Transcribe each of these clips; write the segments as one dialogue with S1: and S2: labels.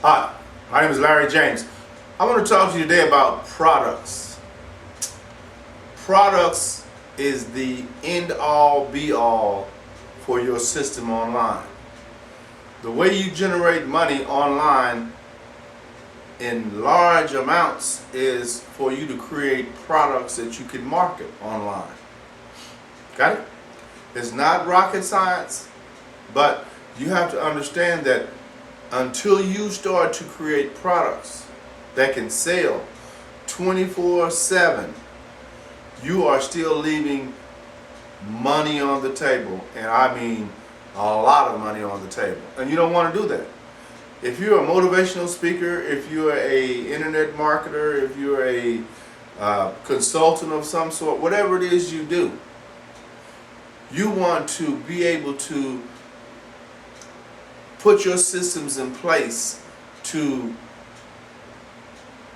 S1: Hi, my name is Larry James. I want to talk to you today about products. Products is the end all be all for your system online. The way you generate money online in large amounts is for you to create products that you can market online. Got it? It's not rocket science, but you have to understand that until you start to create products that can sell 24/7, you are still leaving money on the table, and I mean a lot of money on the table. And you don't want to do that. If you're a motivational speaker, if you're a internet marketer, if you're a consultant of some sort, whatever it is you do, you want to be able to put your systems in place to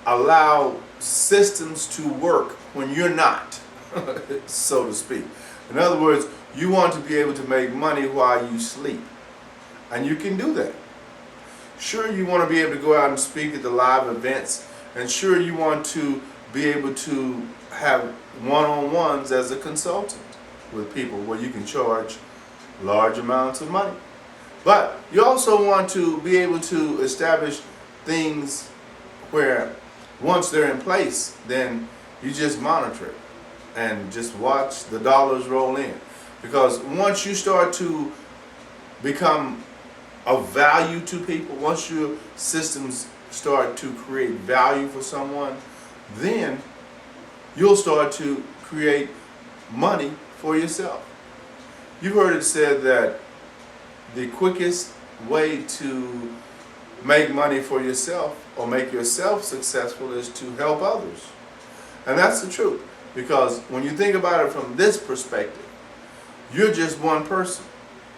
S1: allow systems to work when you're not, so to speak. In other words, you want to be able to make money while you sleep. And you can do that. Sure, you want to be able to go out and speak at the live events, and sure, you want to be able to have one-on-ones as a consultant with people where you can charge large amounts of money. But you also want to be able to establish things where once they're in place, then you just monitor it and just watch the dollars roll in. Because once you start to become of value to people, once your systems start to create value for someone, then you'll start to create money for yourself. You've heard it said that the quickest way to make money for yourself or make yourself successful is to help others. And that's the truth. Because when you think about it from this perspective, you're just one person.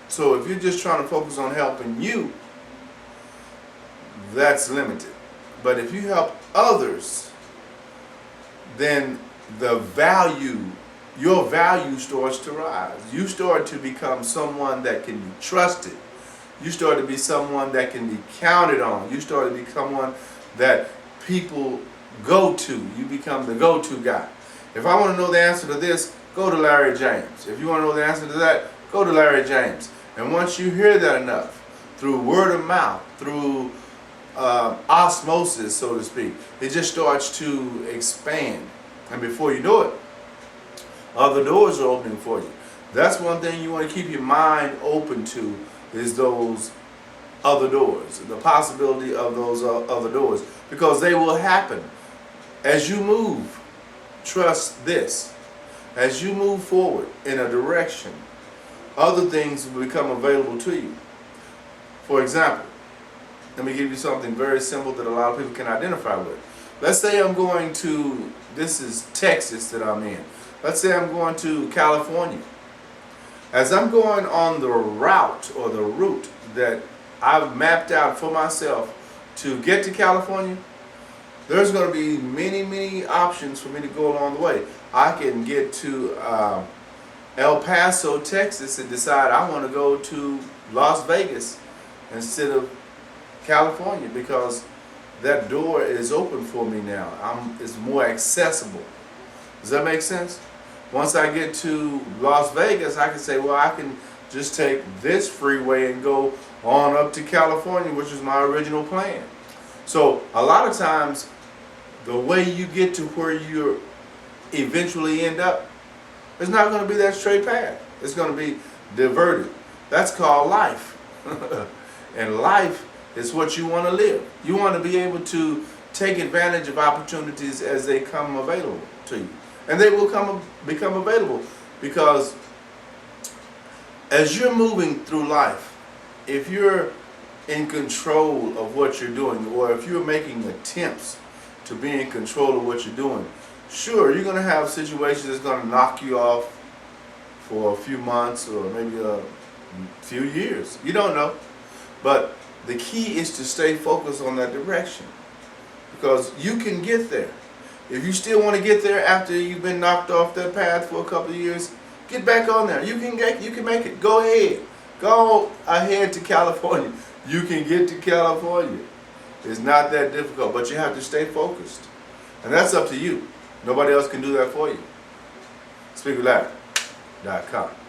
S1: So if you're just trying to focus on helping you, that's limited. But if you help others, then your value starts to rise. You start to become someone that can be trusted. You start to be someone that can be counted on. You start to become one that people go to. You become the go-to guy. If I want to know the answer to this, go to Larry James. If you want to know the answer to that, go to Larry James. And once you hear that enough, through word of mouth, through osmosis, so to speak, it just starts to expand. And before you know it, other doors are opening for you. That's one thing you want to keep your mind open to, is those other doors, the possibility of those other doors, because they will happen as you move. Trust this. As you move forward in a direction, other things will become available to you. For example, let me give you something very simple that a lot of people can identify with. Let's say I'm going to, this is Texas that I'm in. Let's say I'm going to California. As I'm going on the route or the route that I've mapped out for myself to get to California, there's going to be many options for me to go along the way. I can get to El Paso, Texas, and decide I want to go to Las Vegas instead of California, because that door is open for me now. It's more accessible. Does that make sense? Once I get to Las Vegas, I can say, well, I can just take this freeway and go on up to California, which is my original plan. So a lot of times, the way you get to where you eventually end up, it's not going to be that straight path. It's going to be diverted. That's called life. And life is what you want to live. You want to be able to take advantage of opportunities as they come available to you. And they will become available, because as you're moving through life, if you're in control of what you're doing, or if you're making attempts to be in control of what you're doing, sure, you're going to have situations that's going to knock you off for a few months or maybe a few years. You don't know. But the key is to stay focused on that direction, because you can get there. If you still want to get there after you've been knocked off that path for a couple of years, get back on there. You can make it. Go ahead to California. You can get to California. It's not that difficult, but you have to stay focused. And that's up to you. Nobody else can do that for you. SpeakerLarry.com.